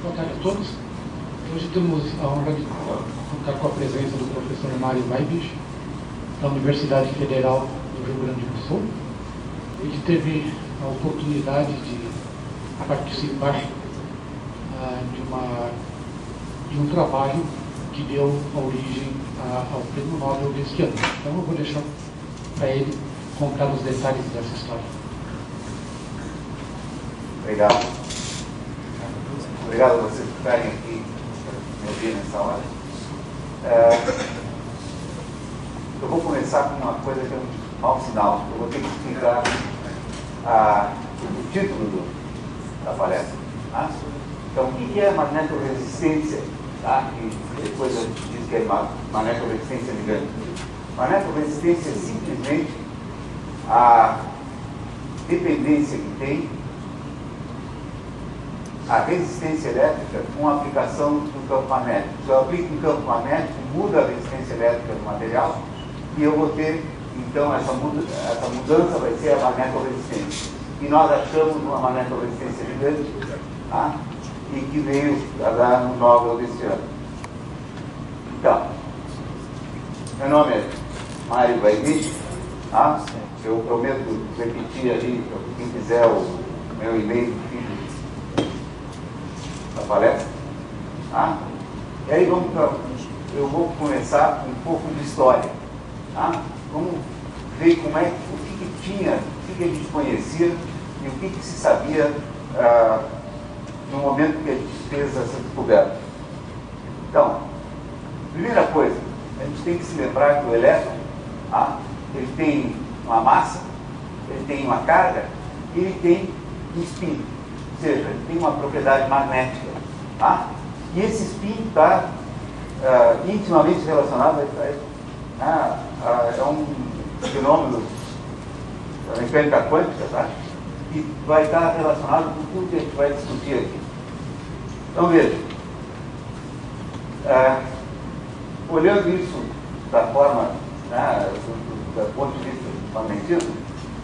Boa tarde a todos. Hoje temos a honra de contar com a presença do professor Mário Weibich, da Universidade Federal do Rio Grande do Sul. Ele teve a oportunidade de participar de um trabalho que deu origem ao Prêmio Nobel deste ano. Então eu vou deixar para ele contar os detalhes dessa história. Obrigado. Obrigado a vocês por estarem aqui me ouvir nessa hora. Eu vou começar com uma coisa que é um mau sinal. Eu vou ter que explicar o título da palestra. Tá? Então, o que é magnetoresistência? Tá? E depois eu diz que é magnetoresistência ligante. Magnetoresistência é simplesmente a dependência que tem a resistência elétrica com a aplicação do campo magnético. Se eu aplico um campo magnético, muda a resistência elétrica do material e eu vou ter, então, essa mudança vai ser a magnetoresistência. E nós achamos uma magnetoresistência gigante, tá? E que veio a dar no Nobel deste ano. Então, meu nome é Mário Weibich, tá? Eu prometo repetir ali, quem quiser, o meu e-mail do filho da palestra. Tá? E aí eu vou começar com um pouco de história. Tá? Vamos ver como é, o que tinha, o que a gente conhecia e o que se sabia no momento que a gente fez essa descoberta. Então, primeira coisa, a gente tem que se lembrar que o elétron, tá? Ele tem uma massa, ele tem uma carga e ele tem um spin. Ou seja, ele tem uma propriedade magnética. Tá? E esse spin está intimamente relacionado a um fenômeno da mecânica quântica, tá? Que vai estar relacionado com tudo que a gente vai discutir aqui. Então veja, olhando isso da forma, do ponto de vista do magnetismo,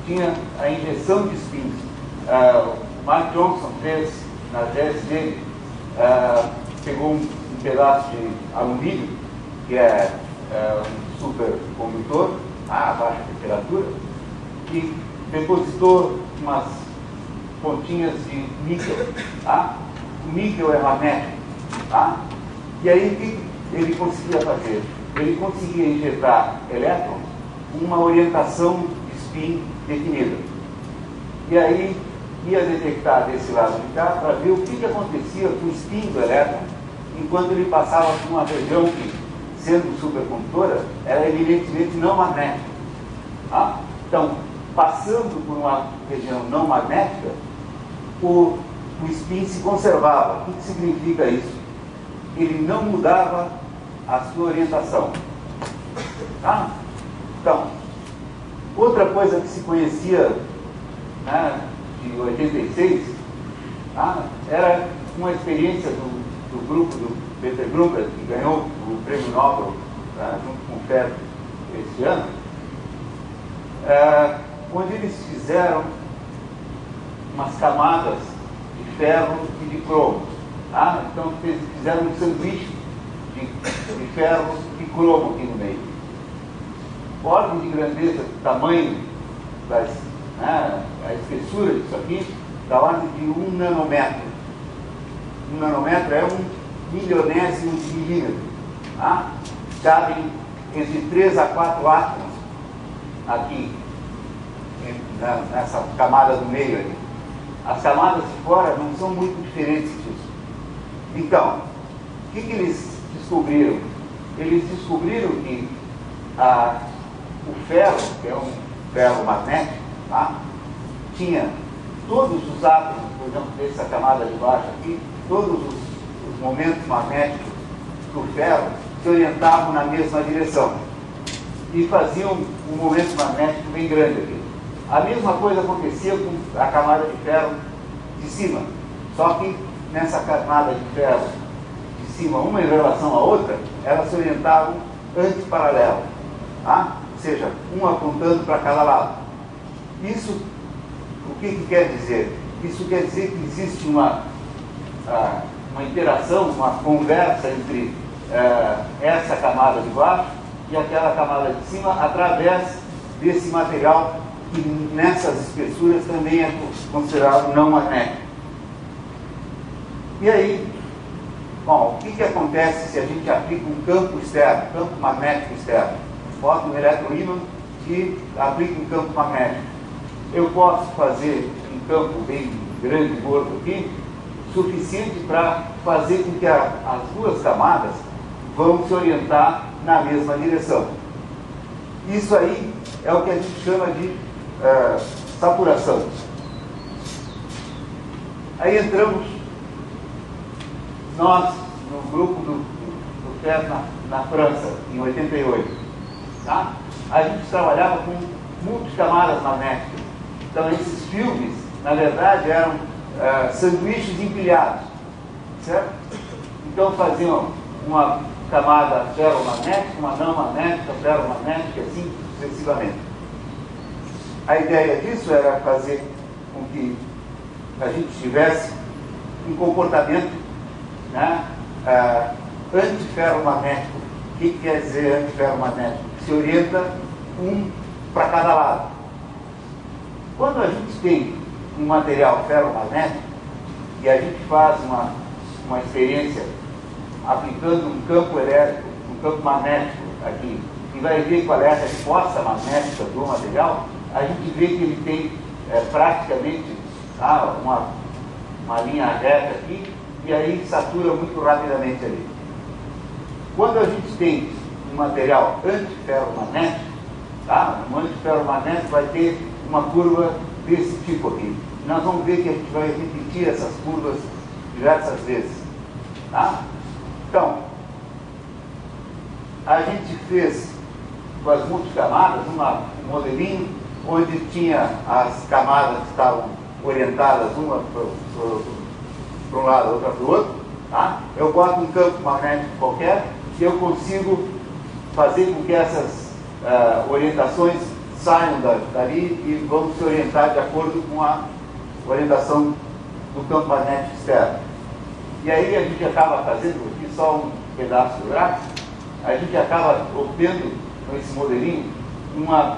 tinha a injeção de spins. O Mark Johnson fez na tese dele, pegou um pedaço de alumínio, que é um supercondutor a baixa temperatura, e depositou umas pontinhas de níquel. Tá? O níquel é magnético. Tá? E aí o que ele conseguia fazer? Ele conseguia injetar elétrons com uma orientação de spin definida. E aí ia detectar desse lado de cá para ver o que acontecia com o spin do elétron enquanto ele passava por uma região que, sendo supercondutora, era evidentemente não magnética. Tá? Então, passando por uma região não magnética, o spin se conservava. O que significa isso? Ele não mudava a sua orientação. Tá? Então, outra coisa que se conhecia, né, de 86, tá? Era uma experiência do grupo do Peter Grumberg, que ganhou o Prêmio Nobel, tá, junto com o Ferro este ano, onde eles fizeram umas camadas de ferro e de cromo. Tá? Então fizeram um sanduíche de ferro e cromo aqui no meio. Ordem de grandeza, tamanho a espessura disso aqui, da ordem de 1 nanômetro. 1 nanômetro é 1/1000 de milímetro. Tá? Cabem entre 3 a 4 átomos aqui, nessa camada do meio ali. As camadas de fora não são muito diferentes disso. Então, o que eles descobriram? Eles descobriram que o ferro, que é um ferro magnético, tá? Tinha todos os átomos, por exemplo, dessa camada de baixo aqui, todos os momentos magnéticos do ferro se orientavam na mesma direção e faziam um momento magnético bem grande aqui. A mesma coisa acontecia com a camada de ferro de cima, só que nessa camada de ferro de cima, uma em relação à outra, elas se orientavam antiparalelo, tá? Ou seja, um apontando para cada lado. Isso, o que quer dizer? Isso quer dizer que existe uma interação, uma conversa entre essa camada de baixo e aquela camada de cima através desse material que nessas espessuras também é considerado não magnético. E aí, bom, o que acontece se a gente aplica um campo externo, campo magnético externo? Bota um eletroímã e aplica um campo magnético. Eu posso fazer um campo bem grande, gordo aqui, suficiente para fazer com que as duas camadas vão se orientar na mesma direção. Isso aí é o que a gente chama de saturação. Aí entramos nós no grupo do FER na França, em 88. Tá? A gente trabalhava com multicamadas magnéticas. Então esses filmes, na verdade, eram sanduíches empilhados, certo? Então faziam uma camada ferromagnética, uma não magnética, ferromagnética, assim sucessivamente. A ideia disso era fazer com que a gente tivesse um comportamento, né, antiferromagnético. O que quer dizer antiferromagnético? Se orienta um para cada lado. Quando a gente tem um material ferromagnético e a gente faz uma experiência aplicando um campo elétrico, um campo magnético aqui, e vai ver qual é a resposta magnética do material, a gente vê que ele tem praticamente uma linha reta aqui, e aí satura muito rapidamente ali. Quando a gente tem um material antiferromagnético, tá? Um antiferromagnético vai ter uma curva desse tipo aqui. Nós vamos ver que a gente vai repetir essas curvas diversas vezes. Tá? Então, a gente fez com as multicamadas um modelinho onde tinha as camadas que estavam orientadas uma para um lado, outra para o outro. Tá? Eu boto um campo magnético qualquer e eu consigo fazer com que essas orientações saiam dali e vão se orientar de acordo com a orientação do campo magnético externo. E aí a gente acaba fazendo aqui só um pedaço do gráfico, a gente acaba obtendo com esse modelinho uma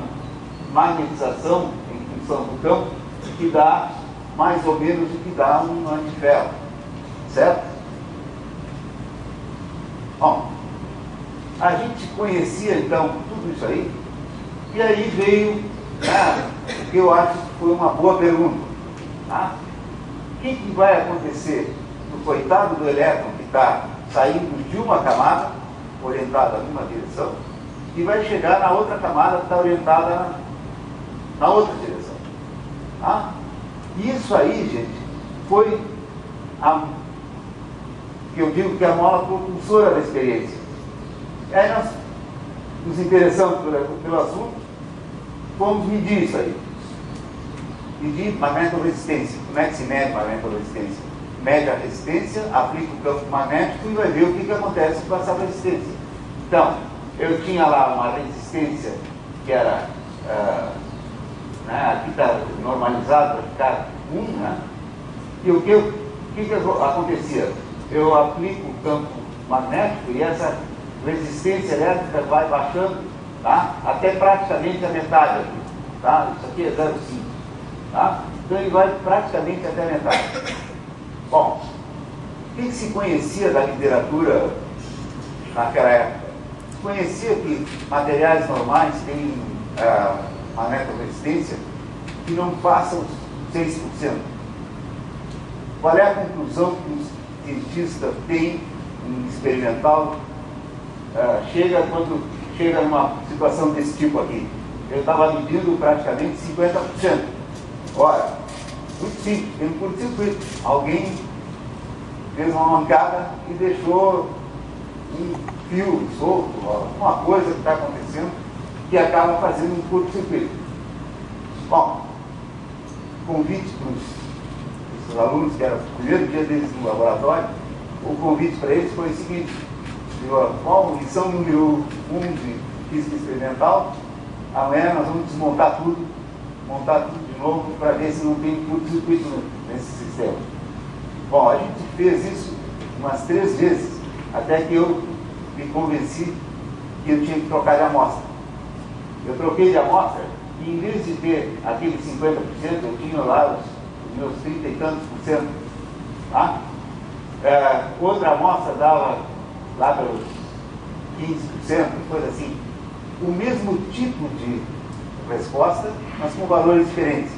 magnetização em função do campo que dá mais ou menos o que dá um antiferro, certo? Bom, a gente conhecia então tudo isso aí, e aí veio o que eu acho que foi uma boa pergunta. Tá? O que vai acontecer no coitado do elétron que está saindo de uma camada orientada numa direção e vai chegar na outra camada que está orientada na outra direção? Tá? Isso aí, gente, foi que eu digo que é a mola propulsora da experiência. E aí nós nos interessamos pelo assunto, fomos medir isso aí. Medir magnetoresistência. Como é que se mede magnetoresistência? Mede a resistência, aplica o campo magnético e vai ver o que acontece com essa resistência. Então, eu tinha lá uma resistência que era aqui está normalizado para ficar 1, né? E o que acontecia? Eu aplico o campo magnético e essa resistência elétrica vai baixando, tá? Até praticamente a metade aqui. Tá? Isso aqui é 0,5. Tá? Então ele vai praticamente até a metade. Bom, o que se conhecia da literatura naquela época? Se conhecia que materiais normais têm magnetoresistência que não passam 6%. Qual é a conclusão que os cientistas têm em experimental quando chega numa situação desse tipo aqui? Eu estava medindo praticamente 50%. Ora, muito simples, tem um curto-circuito. Alguém fez uma mancada e deixou um fio solto, alguma coisa que está acontecendo que acaba fazendo um curto-circuito. Bom, convite para os alunos, que era o primeiro dia deles no laboratório, o convite para eles foi o seguinte: bom, lição número 1 de física experimental, amanhã nós vamos desmontar tudo, montar tudo de novo para ver se não tem curto-circuito nesse sistema. Bom, a gente fez isso umas 3 vezes, até que eu me convenci que eu tinha que trocar de amostra. Eu troquei de amostra e, em vez de ter aqueles 50%, eu tinha lá os meus 30 e tantos por cento. Tá? Outra amostra dava lá pelos 15%, coisa assim. O mesmo tipo de resposta, mas com valores diferentes.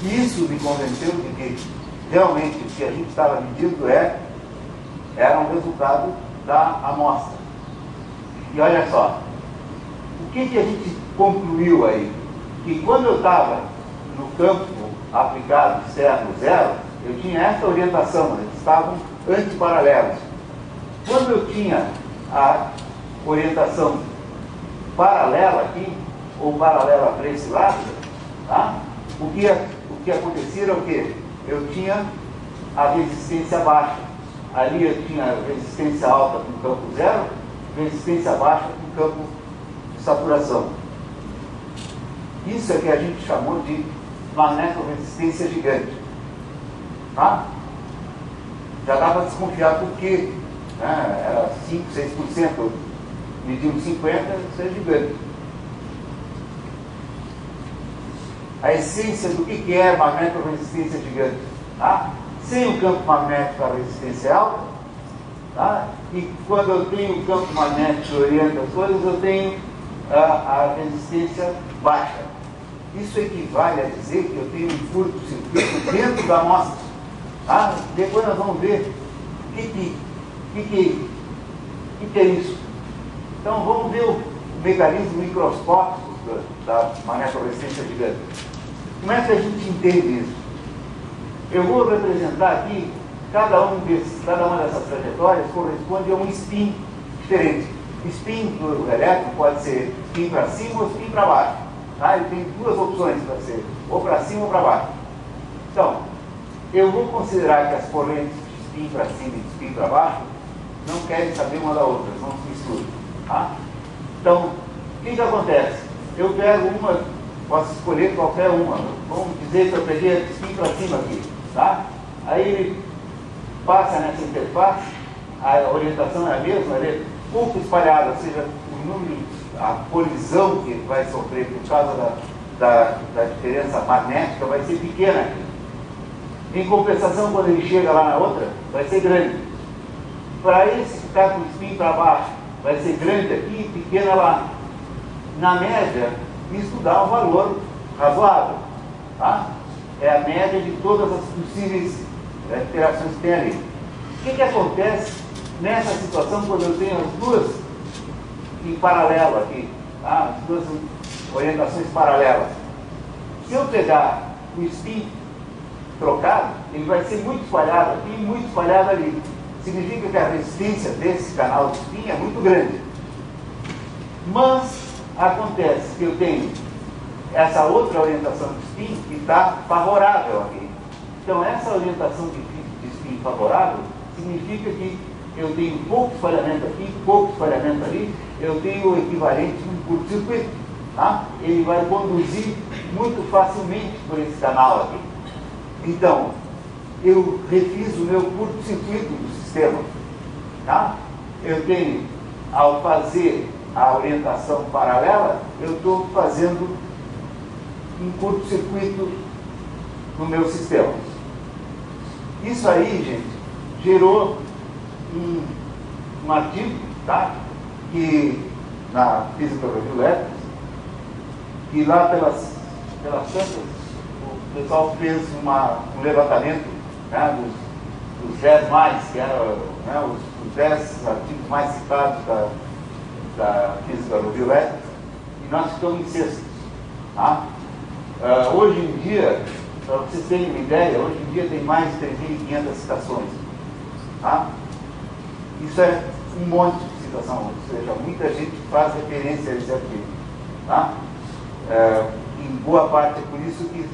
E isso me convenceu de que realmente o que a gente estava medindo era um resultado da amostra. E olha só, o que a gente concluiu aí? Que quando eu estava no campo aplicado externo zero, eu tinha essa orientação, eles estavam antiparalelos. Quando eu tinha a orientação paralela aqui, ou paralela para esse lado, tá? O que acontecia era o quê? Eu tinha a resistência baixa. Ali eu tinha resistência alta com campo zero, resistência baixa com campo de saturação. Isso é que a gente chamou de magnetoresistência gigante. Tá? Já dá para desconfiar por quê, né? Era 5, 6%, medimos 50%, isso é gigante. A essência do que é magnetoresistência gigante. Tá? Sem o campo magnético, a resistência é alta. Tá? E quando eu tenho o campo magnético que orienta as coisas, eu tenho a resistência baixa. Isso equivale a dizer que eu tenho um curto-circuito dentro da amostra. Tá? Depois nós vamos ver o que é isso. Então vamos ver o mecanismo microscópico da magnetoresistência gigante. Como é que a gente entende isso? Eu vou representar aqui cada uma dessas trajetórias corresponde a um spin diferente. Spin do elétron pode ser spin para cima ou spin para baixo. Tá? Ele tem 2 opções para ser, ou para cima ou para baixo. Então, eu vou considerar que as correntes de spin para cima e de spin para baixo não querem saber uma da outra, não se misturam. Tá? Então, o que acontece? Eu pego uma, posso escolher qualquer uma. Vamos dizer que eu peguei a spin para cima aqui. Tá? Aí ele passa nessa interface, a orientação é a mesma, ele é pouco espalhada, ou seja, o número, a colisão que ele vai sofrer por causa da diferença magnética vai ser pequena aqui. Em compensação, quando ele chega lá na outra, vai ser grande. Para esse ficar com o spin para baixo, vai ser grande aqui e pequena lá. Na média, isso dá um valor razoável. Tá? É a média de todas as possíveis interações que tem ali. O que acontece nessa situação quando eu tenho as duas em paralelo aqui? Tá? As duas orientações paralelas. Se eu pegar o spin trocado, ele vai ser muito espalhado aqui e muito espalhado ali. Significa que a resistência desse canal de spin é muito grande. Mas acontece que eu tenho essa outra orientação de spin que está favorável aqui. Então, essa orientação de spin favorável significa que eu tenho pouco espalhamento aqui, pouco espalhamento ali, eu tenho o equivalente de um curto-circuito. Tá? Ele vai conduzir muito facilmente por esse canal aqui. Então, eu refiz o meu curto-circuito do sistema. Tá? Eu tenho, ao fazer a orientação paralela, eu estou fazendo um curto-circuito no meu sistema. Isso aí, gente, gerou um artigo, tá? Que na Physical Review Letters, que lá pelas tantas, o pessoal fez um levantamento, né, dos 10 mais, que eram, né, os 10 artigos mais citados da Physical Review Letters, e nós ficamos em sexto. Tá? Hoje em dia, para vocês terem uma ideia, hoje em dia tem mais de 3.500 citações. Tá? Isso é um monte de citação, ou seja, muita gente faz referência a esse artigo. Tá? Em boa parte é por isso que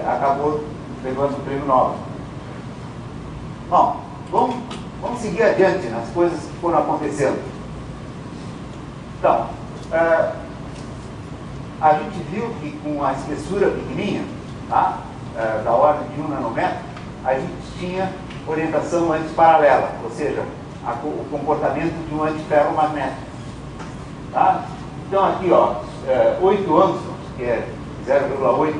acabou levando o prêmio Nobel. Bom, vamos seguir adiante nas coisas que foram acontecendo. Então, a gente viu que com a espessura pequenininha, tá? Da ordem de 1 nanômetro, a gente tinha orientação antiparalela, ou seja, o comportamento de um antiferromagnético. Tá? Então aqui, ó, 8 angstroms, que é 0,8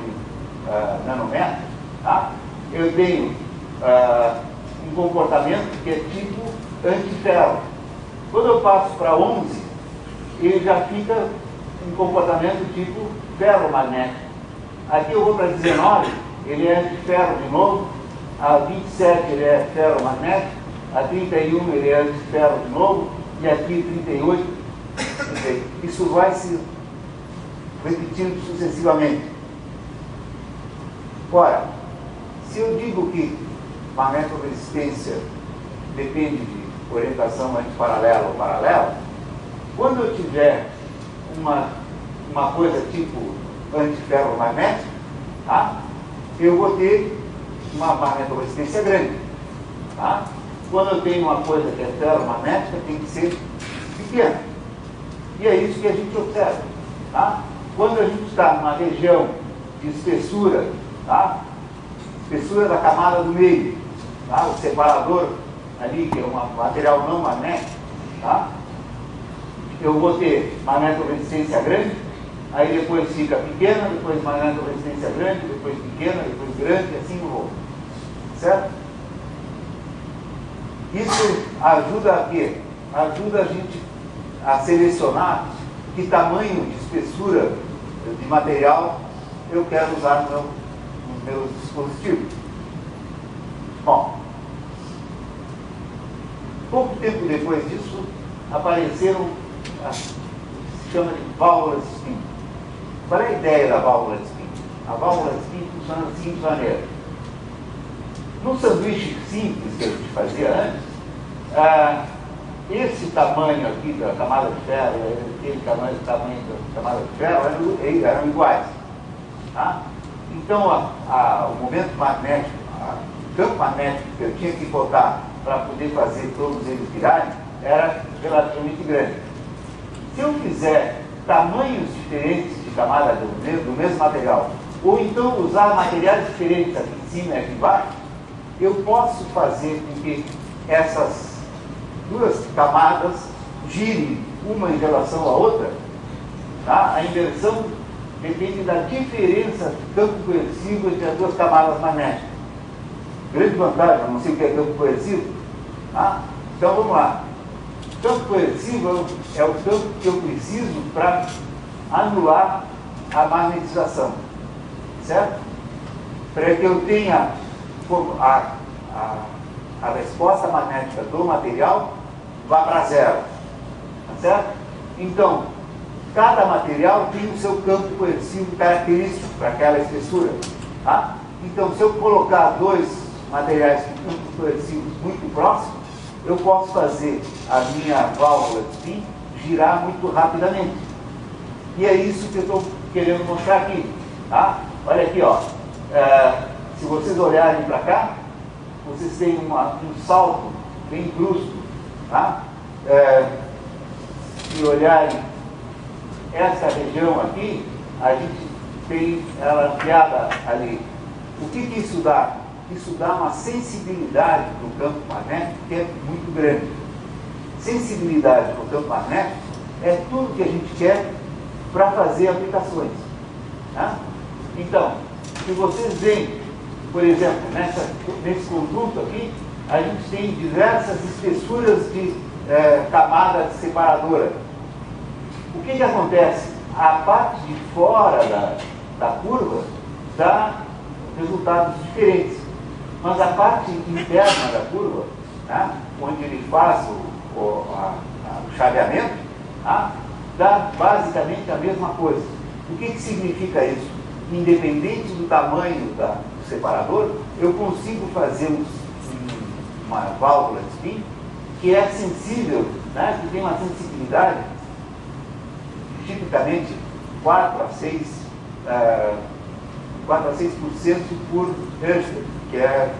nanômetros, tá? Eu tenho um comportamento que é tipo antiferro. Quando eu passo para 11, ele já fica um comportamento tipo ferromagnético. Aqui eu vou para 19, ele é antiferro de novo. A 27 ele é ferromagnético. A 31 ele é antiferro de novo. E aqui 38. Quer dizer, isso vai se repetindo sucessivamente. Ora, se eu digo que magnetoresistência depende de orientação antiparalela ou paralela, quando eu tiver uma coisa tipo antiferromagnético, tá? Eu vou ter uma magnetoresistência grande. Tá? Quando eu tenho uma coisa que é ferromagnética, tem que ser pequena. E é isso que a gente observa. Tá? Quando a gente está numa região de espessura, tá? Espessura da camada do meio, tá? O separador ali, que é um material não magnético, tá? Eu vou ter magnetoresistência grande, aí depois fica pequena, depois magnetoresistência grande, depois pequena, depois grande, e assim eu vou. Certo? Isso ajuda a quê? Ajuda a gente a selecionar que tamanho de espessura de material eu quero usar nos meus dispositivos. Bom, pouco tempo depois disso, apareceram se chama de válvulas de spin. Qual é a ideia da válvula de spin? A válvula de spin funciona da seguinte maneira. No sanduíche simples que a gente fazia antes, esse tamanho aqui da camada de ferro e aquele tamanho da camada de ferro eram iguais. Tá? Então, o momento magnético, o campo magnético que eu tinha que botar para poder fazer todos eles virarem era relativamente grande. Se eu fizer tamanhos diferentes de camada do mesmo material, ou então usar materiais diferentes aqui em cima e aqui embaixo, eu posso fazer com que essas duas camadas girem uma em relação à outra. Tá? A inversão depende da diferença de campo coercivo entre as duas camadas magnéticas. Grande vantagem, eu não sei o que é campo coercivo. Tá? Então vamos lá. Campo coercivo é o campo que eu preciso para anular a magnetização. Certo? Para que eu tenha a resposta magnética do material vá para zero. Tá certo? Então, cada material tem o seu campo coercivo característico para aquela espessura. Tá? Então, se eu colocar dois materiais com campos coercivos muito próximos, eu posso fazer a minha válvula de spin girar muito rapidamente. E é isso que eu estou querendo mostrar aqui. Tá? Olha aqui, ó. Se vocês olharem para cá, vocês têm um salto bem brusco. Tá? Se olharem essa região aqui, a gente tem ela ampliada ali. O que isso dá? Isso dá uma sensibilidade para o campo magnético que é muito grande. Sensibilidade para o campo magnético é tudo que a gente quer para fazer aplicações. Tá? Então, se vocês veem, por exemplo, nesse conjunto aqui, a gente tem diversas espessuras de camada separadora. O que acontece? A parte de fora da curva dá resultados diferentes. Mas a parte interna da curva, tá? Onde ele faz o chaveamento, tá? Dá basicamente a mesma coisa. O que significa isso? Independente do tamanho do separador, eu consigo fazer uma válvula de spin que é sensível, né? Que tem uma sensibilidade tipicamente 4 a 6% por Hertz, que é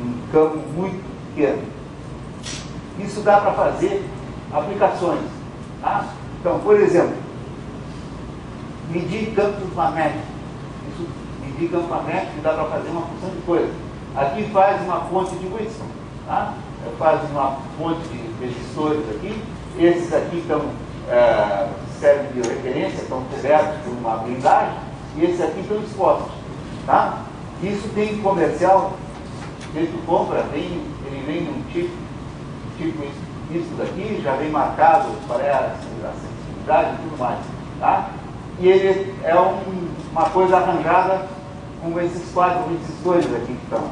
um campo muito pequeno. Isso dá para fazer aplicações. Tá? Então, por exemplo, medir campos magnéticos. Isso, medir campo magnético dá para fazer uma porção de coisas. aqui faz uma fonte de Whitson, tá? Faz uma fonte de resistores aqui, esses aqui estão, servem de referência, estão cobertos por uma blindagem, e esses aqui estão expostos, tá? Isso tem comercial, tu compra, ele vem num tipo isso daqui, já vem marcado para a sensibilidade e tudo mais, tá? E ele é uma coisa arranjada com esses 4 resistores aqui que estão.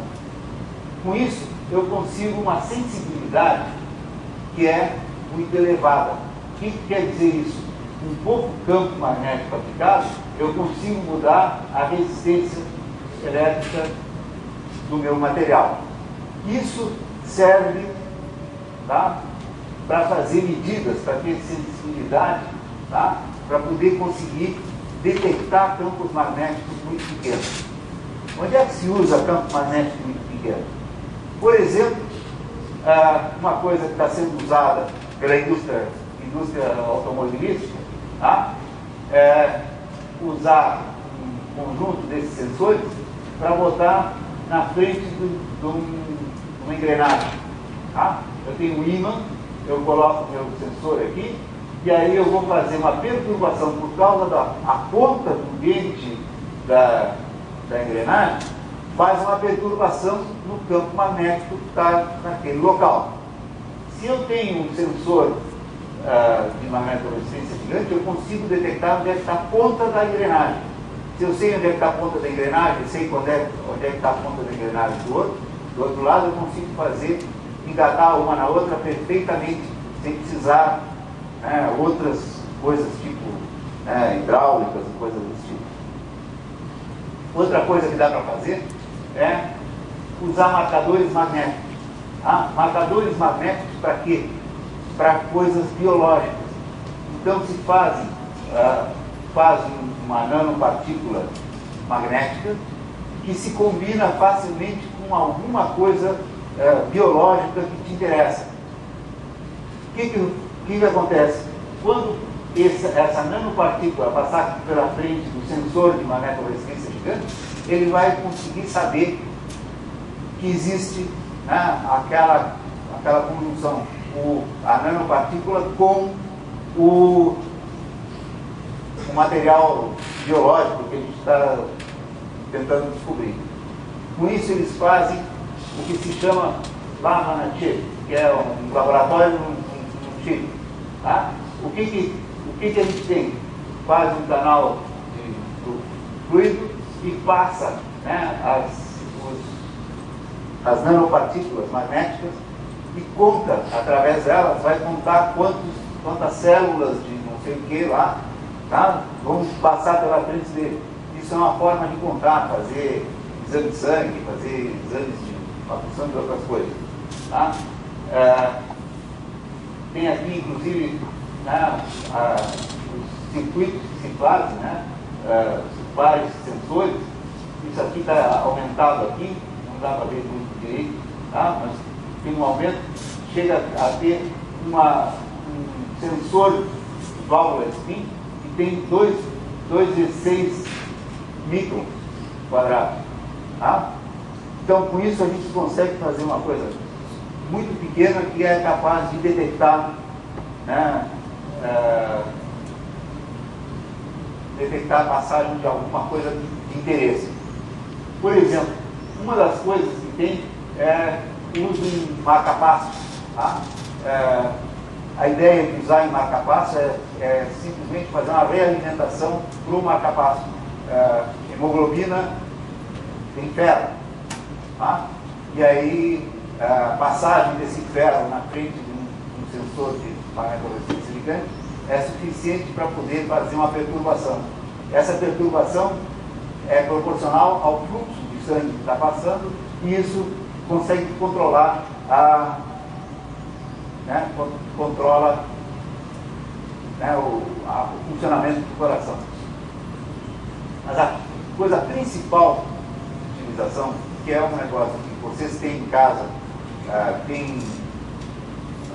Com isso, eu consigo uma sensibilidade que é muito elevada. O que quer dizer isso? Com pouco campo magnético aplicado, eu consigo mudar a resistência elétrica do meu material. Isso serve, tá, para fazer medidas, para ter sensibilidade, tá, para poder conseguir detectar campos magnéticos muito pequenos. Onde é que se usa campo magnético muito pequeno? Por exemplo, uma coisa que está sendo usada pela indústria automobilística, tá, é usar um conjunto desses sensores para botar na frente de uma engrenagem. Tá? Eu tenho um ímã, eu coloco o meu sensor aqui, e aí eu vou fazer uma perturbação por causa da ponta do dente da engrenagem, faz uma perturbação no campo magnético que está naquele local. Se eu tenho um sensor de magnetoresistência gigante, eu consigo detectar onde é que está a ponta da engrenagem. Se eu sei onde é que está a ponta da engrenagem, sei onde é que está a ponta da engrenagem do outro lado, eu consigo engatar uma na outra perfeitamente, sem precisar outras coisas tipo hidráulicas e coisas desse tipo. Outra coisa que dá para fazer é usar marcadores magnéticos. Marcadores magnéticos para quê? Para coisas biológicas. Então se fazem uma nanopartícula magnética que se combina facilmente com alguma coisa biológica que te interessa. O que acontece? Quando essa nanopartícula passar pela frente do sensor de magnetoresistência gigante, ele vai conseguir saber que existe aquela conjunção, a nanopartícula com o material biológico que a gente está tentando descobrir. Com isso eles fazem o que se chama lava na chip, que é um laboratório num chip. Tá? O que a gente tem? Faz um canal de fluido e passa as nanopartículas magnéticas e conta, através delas, vai contar quantas células de não sei o que lá, tá, vão passar pela frente dele. Isso é uma forma de contar, fazer exame de sangue, fazer exames de uma porção de outras coisas. Tá? Tem aqui, inclusive, os circuitos que se fazem, vários sensores. Isso aqui está aumentado aqui, não dá para ver muito direito, tá? Mas tem um aumento, chega a ter um sensor de válvula spin que tem 2,6 microns quadrados. Tá? Então, com isso, a gente consegue fazer uma coisa muito pequena que é capaz de detectar, detectar a passagem de alguma coisa de interesse. Por exemplo, uma das coisas que tem é o uso em marca-passo. Tá? A ideia de usar em marca-passo é simplesmente fazer uma realimentação para o marca-passo. Hemoglobina tem ferro. Tá? E aí, a passagem desse ferro na frente de um sensor de magnetoresistência gigante é suficiente para poder fazer uma perturbação. Essa perturbação é proporcional ao fluxo de sangue que está passando e isso consegue controlar controla o funcionamento do coração. Mas a coisa principal de utilização, que é um negócio que vocês têm em casa, tem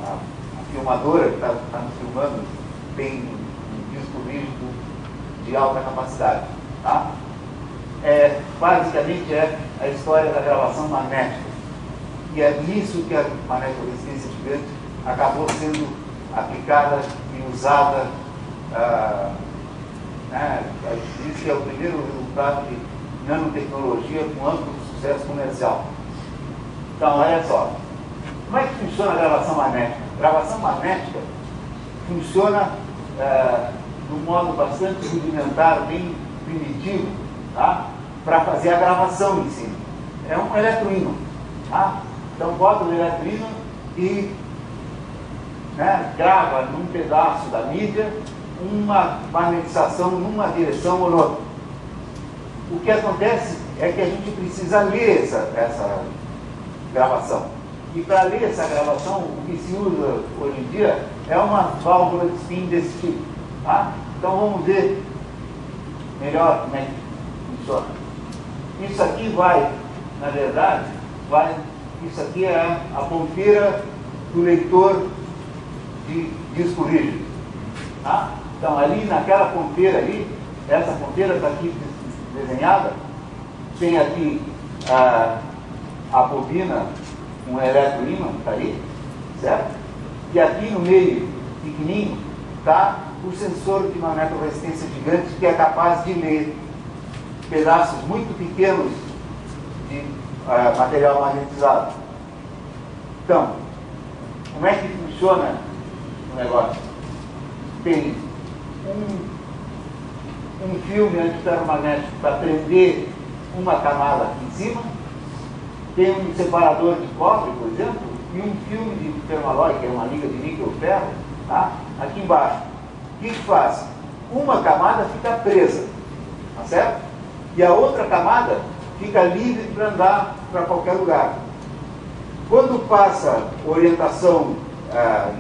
a filmadora que está nos filmando, tem um disco rígido de alta capacidade. Tá? Basicamente a história da gravação magnética. E é nisso que a magnetoresistência gigante acabou sendo aplicada e usada. Isso é o primeiro resultado de nanotecnologia com amplo sucesso comercial. Então, olha só. Como é que funciona a gravação magnética? A gravação magnética funciona de um modo bastante rudimentar, bem primitivo, tá? Para fazer a gravação em si. É um eletroímã. Tá? Então, bota o eletroímã e grava num pedaço da mídia uma magnetização numa direção ou noutra. O que acontece é que a gente precisa ler essa gravação. E para ler essa gravação, o que se usa hoje em dia é uma válvula de spin desse tipo. Tá? Então vamos ver melhor como é que funciona. Isso aqui vai, na verdade, isso aqui é a ponteira do leitor de disco rígido. Tá? Então ali naquela ponteira ali, essa ponteira está aqui desenhada, tem aqui a bobina, um eletroímã, está aí, certo? E aqui no meio, pequenininho, está o sensor de magnetoresistência gigante, que é capaz de ler pedaços muito pequenos de material magnetizado. Então, como é que funciona o negócio? Tem um filme antiferromagnético para prender uma camada aqui em cima, tem um separador de cobre, por exemplo, e um filme de permalói, que é uma liga de níquel-ferro, tá? Aqui embaixo. O que faz? Uma camada fica presa, tá certo? E a outra camada fica livre para andar para qualquer lugar. Quando passa orientação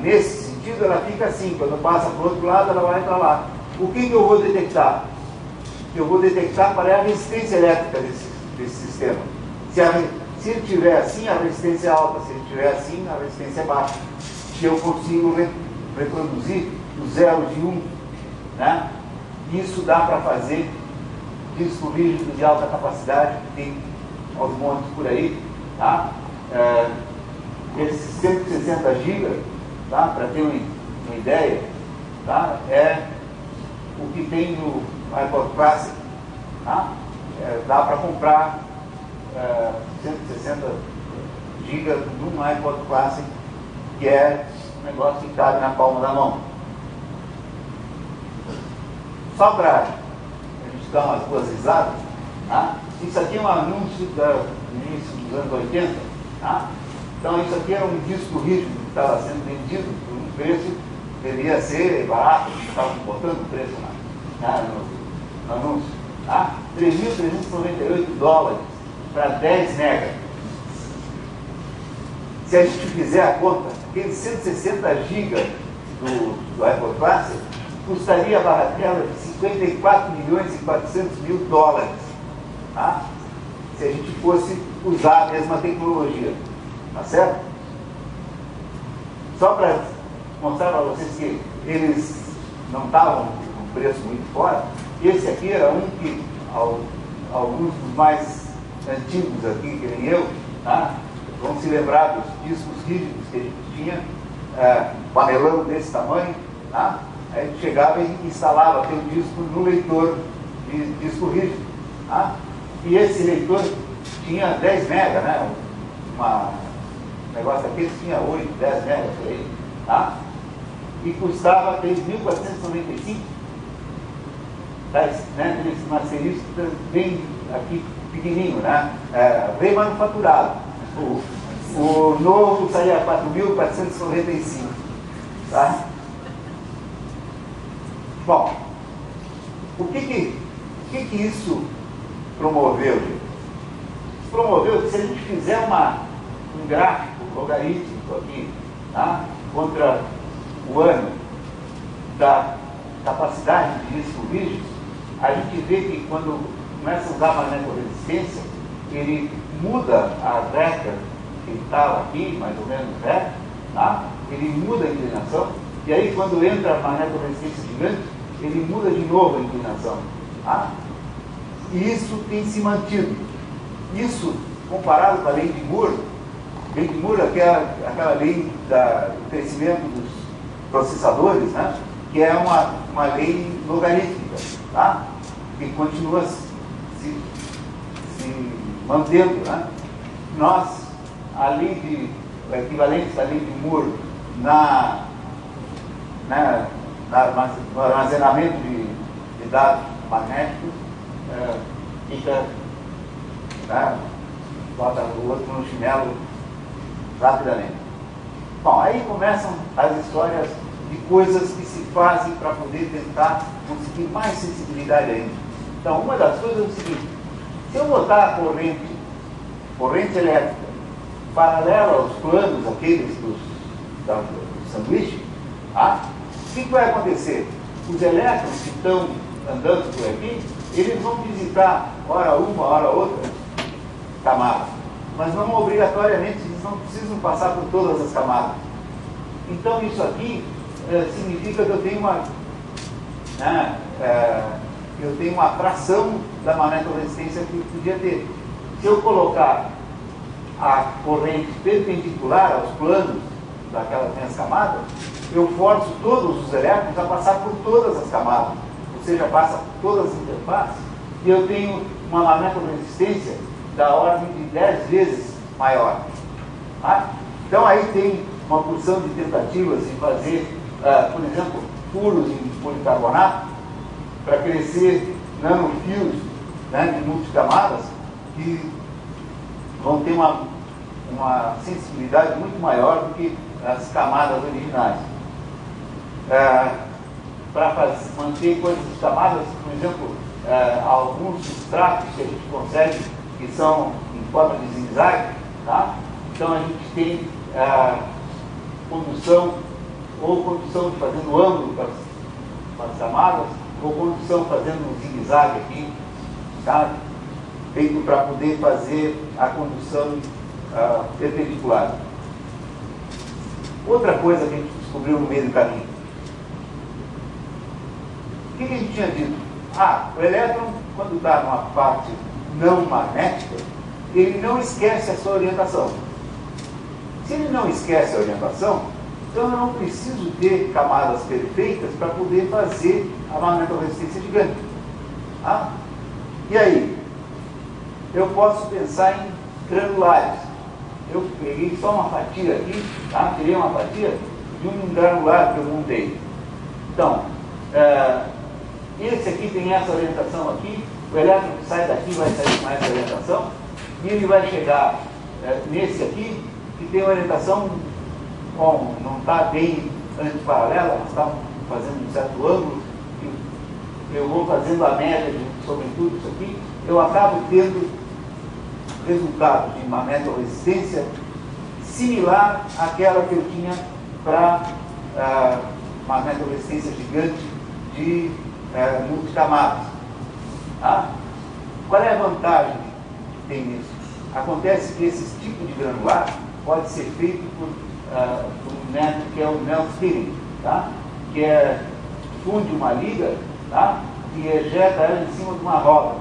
nesse sentido, ela fica assim. Quando passa para o outro lado, ela vai para lá. O que eu vou detectar? Eu vou detectar qual é a resistência elétrica desse sistema. Se ele estiver assim, a resistência é alta. Se ele estiver assim, a resistência é baixa. E eu consigo reproduzir os zeros e um. Né? Isso dá para fazer disco rígido de alta capacidade, que tem aos montes por aí. Tá? Esses 160 GB, tá? Para ter uma ideia, tá? É o que tem no iPod Classic. Tá? Dá para comprar 160 GB num iPod Classic, que é um negócio que cabe na palma da mão. Só para a gente dar umas boas risadas, tá? Isso aqui é um anúncio do início dos anos 80. Tá? Então isso aqui era um disco rígido que estava sendo vendido por um preço que deveria ser barato, estavam botando o preço no anúncio. Tá? $3.398 para 10 MB. Se a gente fizer a conta, aqueles 160 GB do iPod Classic custaria a bagatela de $54.400.000. Tá? Se a gente fosse usar a mesma tecnologia. Tá certo? Só para mostrar para vocês que eles não estavam com preço muito fora, esse aqui era um que alguns dos mais antigos aqui, que nem eu, tá? Vão se lembrar dos discos rígidos que a gente tinha, panelão desse tamanho, tá? Aí a gente chegava e instalava aquele disco no leitor de disco rígido. Tá? E esse leitor tinha 10 MB, né? Um negócio daquele tinha 8, 10 MB por aí. Tá? E custava $3.495. Tá? Né? Esse masterisco bem aqui pequenininho, né? Remanufaturado. O novo saía $4.495. Tá? Bom, o que isso promoveu, gente? Promoveu que se a gente fizer um gráfico logarítmico aqui, tá? Contra o ano da capacidade de disco rígido, a gente vê que quando começa a usar magnetoresistência, ele muda a reta que estava aqui, mais ou menos reta, tá? Ele muda a inclinação, e aí quando entra a magnetoresistência gigante, ele muda de novo a inclinação. Tá? E isso tem se mantido. Isso, comparado com a lei de Moore, é aquela lei do crescimento dos processadores, né? Que é uma lei logarítmica, tá? Que continua se mantendo, né? O equivalente da lei de Moore no armazenamento de dados magnéticos, fica, né? Bota o outro no chinelo rapidamente. Bom, aí começam as histórias de coisas que se fazem para poder tentar conseguir mais sensibilidade ainda. Então, uma das coisas é o seguinte: se eu botar a corrente elétrica paralela aos planos aqueles do sanduíche, o que vai acontecer? Os elétrons que estão andando por aqui, eles vão visitar, hora uma, hora outra, camadas. Mas não obrigatoriamente, eles não precisam passar por todas as camadas. Então, isso aqui significa que eu tenho uma fração da magnetoresistência que eu podia ter. Se eu colocar a corrente perpendicular aos planos daquelas minhas camadas, eu forço todos os elétrons a passar por todas as camadas, ou seja, passa por todas as interfaces, e eu tenho uma magnetoresistência da ordem de 10 vezes maior. Então aí tem uma porção de tentativas em fazer, por exemplo, furos em policarbonato para crescer nanofios, né, de multicamadas que vão ter uma sensibilidade muito maior do que as camadas originais. Para manter coisas de camadas, por exemplo, alguns substratos que a gente consegue, que são em forma de zigue-zague, tá? Então a gente tem condução fazendo ângulo para as camadas, ou condução fazendo um zigue-zague aqui, tá? Feito para poder fazer a condução perpendicular. Outra coisa que a gente descobriu no meio do caminho. O que a gente tinha dito? O elétron, quando está numa parte não magnética, ele não esquece a sua orientação. Se ele não esquece a orientação, então eu não preciso ter camadas perfeitas para poder fazer a magnetoresistência gigante. E aí? Eu posso pensar em granulares. Eu peguei só uma fatia aqui, tá? Tirei uma fatia de um granular que eu montei. Então, esse aqui tem essa orientação aqui, o elétron que sai daqui vai sair com essa orientação, e ele vai chegar nesse aqui, que tem orientação, bom, não está bem antiparalela, mas está fazendo um certo ângulo, eu vou fazendo a média sobre tudo isso aqui, eu acabo tendo resultado de magnetoresistência similar àquela que eu tinha para magnetoresistência gigante de multicamadas. Qual é a vantagem que tem nisso? Acontece que esse tipo de granular pode ser feito por um método que é o melt-spinning, tá? Que funde uma liga, tá? E ejeta ela em cima de uma roda.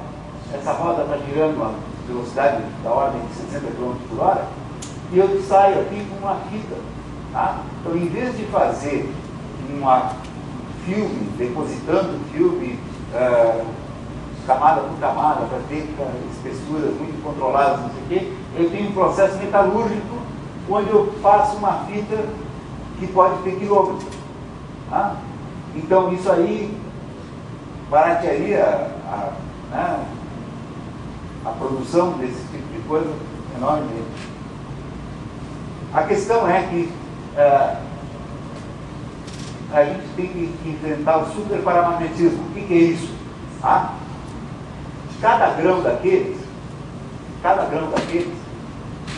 Essa roda está girando a velocidade da ordem de 60 km por hora, e eu saio aqui com uma fita. Tá? Então, em vez de fazer um filme, depositando o filme camada por camada, para ter espessuras muito controladas, não sei o quê, eu tenho um processo metalúrgico onde eu faço uma fita que pode ter quilômetros. Tá? Então, isso aí baratearia a produção desse tipo de coisa enormemente. A questão é que a gente tem que enfrentar o superparamagnetismo. O que é isso? Cada grão daqueles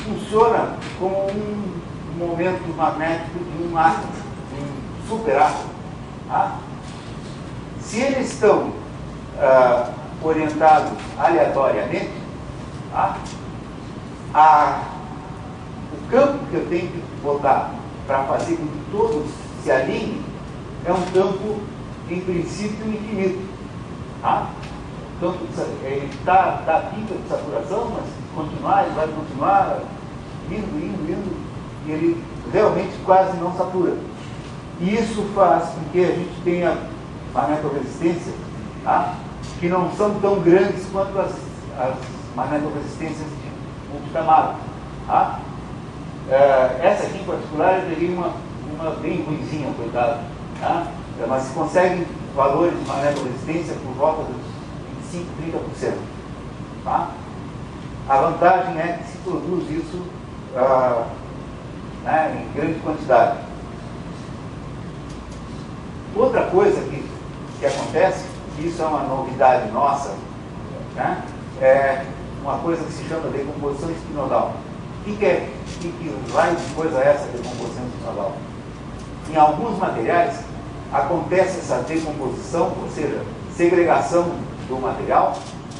funciona como um momento magnético de um átomo, de um superátomo. Se eles estão orientados aleatoriamente, o campo que eu tenho que botar para fazer com que todos se alinhem é um campo, em princípio, infinito. Então, ele está à pica de saturação, mas continuar, ele vai continuar indo, e ele realmente quase não satura. E isso faz com que a gente tenha magnetoresistência, tá? Que não são tão grandes quanto as magnetoresistências de multicamada. Tá? Essa aqui em particular eu teria uma bem ruimzinha, coitado. Tá? Mas se conseguem valores de magnetoresistência por volta dos 25, 30%. Tá? A vantagem é que se produz isso né, em grande quantidade. Outra coisa que acontece, e isso é uma novidade nossa, né, é uma coisa que se chama de decomposição espinodal. Que raio de coisa é essa decomposição espinodal? Em alguns materiais acontece essa decomposição, ou seja, segregação do material,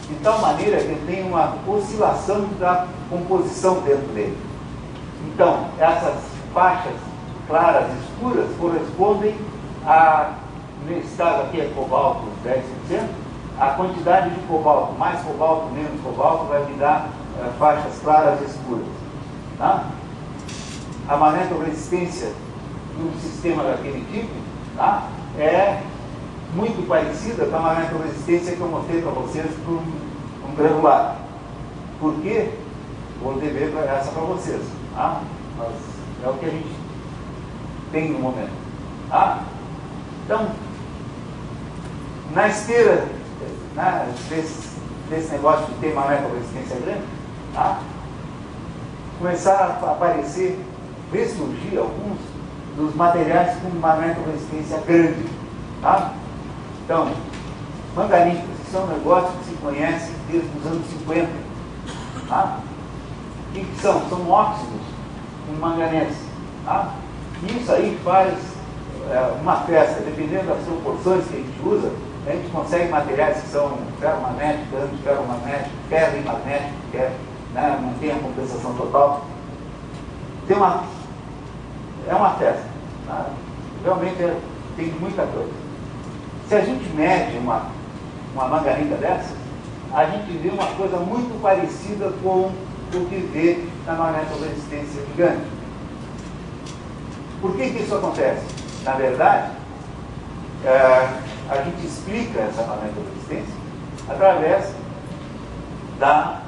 de tal maneira que ele tem uma oscilação da composição dentro dele. Então, essas faixas claras e escuras correspondem a, nesse caso aqui é cobalto 10%, a quantidade de cobalto, mais cobalto, menos cobalto, vai me dar faixas claras e escuras. Tá? A magnetoresistência de um sistema daquele tipo, tá, é muito parecida com a magnetoresistência que eu mostrei para vocês para um granular. Por quê? Vou dever essa para vocês. Tá? Mas é o que a gente tem no momento. Tá? Então, na esteira desse negócio de ter magnetoresistência grande, tá? Começaram a aparecer, ressurgir alguns dos materiais com magnetoresistência grande. Tá? Então, manganitas, isso é um negócio que se conhece desde os anos 50. Tá? O que são? São óxidos com manganês. Tá? E isso aí faz uma festa, dependendo das proporções que a gente usa, a gente consegue materiais que são ferromagnéticos, antiferromagnéticos, ferro e magnético, que né, não tem a compensação total. É uma festa. Tá? Realmente tem muita coisa. Se a gente mede uma manganita dessa, a gente vê uma coisa muito parecida com o que vê na magnetoresistência gigante. Por que isso acontece? Na verdade, a gente explica essa magnetoresistência através da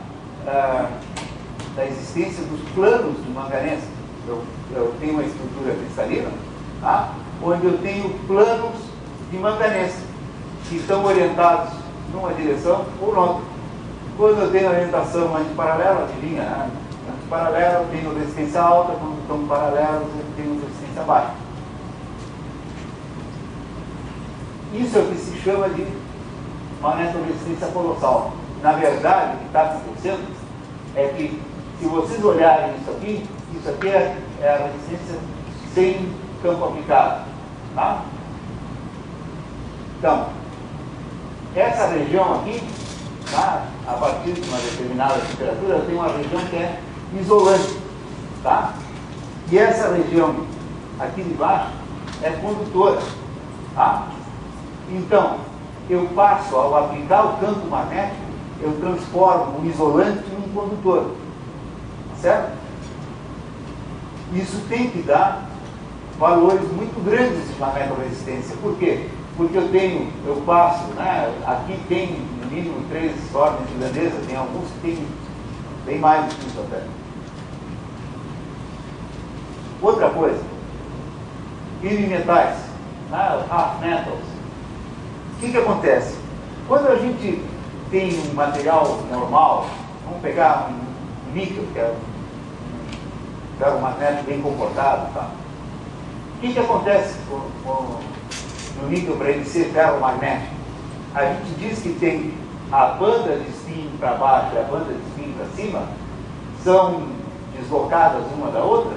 existência dos planos de manganês. Eu tenho uma estrutura cristalina, tá? Onde eu tenho planos de manganês que estão orientados numa direção ou noutra. Quando eu tenho orientação antiparalela, adivinha, né? Antiparalela eu tenho resistência alta, quando estão paralelos eu tenho resistência baixa. Isso é o que se chama de magnetoresistência colossal. Na verdade, o que está acontecendo é que, se vocês olharem isso aqui é a resistência sem campo aplicado. Tá? Então, essa região aqui, tá? A partir de uma determinada temperatura, tem uma região que é isolante. Tá? E essa região aqui de baixo é condutora. Tá? Então, eu passo, ao aplicar o campo magnético, eu transformo um isolante em um condutor. Certo? Isso tem que dar valores muito grandes de magnetoresistência. Por quê? Porque eu passo, né, aqui tem no mínimo 3 ordens de grandeza, tem alguns que tem bem mais do que isso até. Outra coisa, metais, né, half metals. O que acontece? Quando a gente tem um material normal, vamos pegar um níquel, que é um ferromagnético bem comportado, tá? O que acontece no níquel para ele ser ferromagnético? A gente diz que tem a banda de spin para baixo e a banda de spin para cima, são deslocadas uma da outra,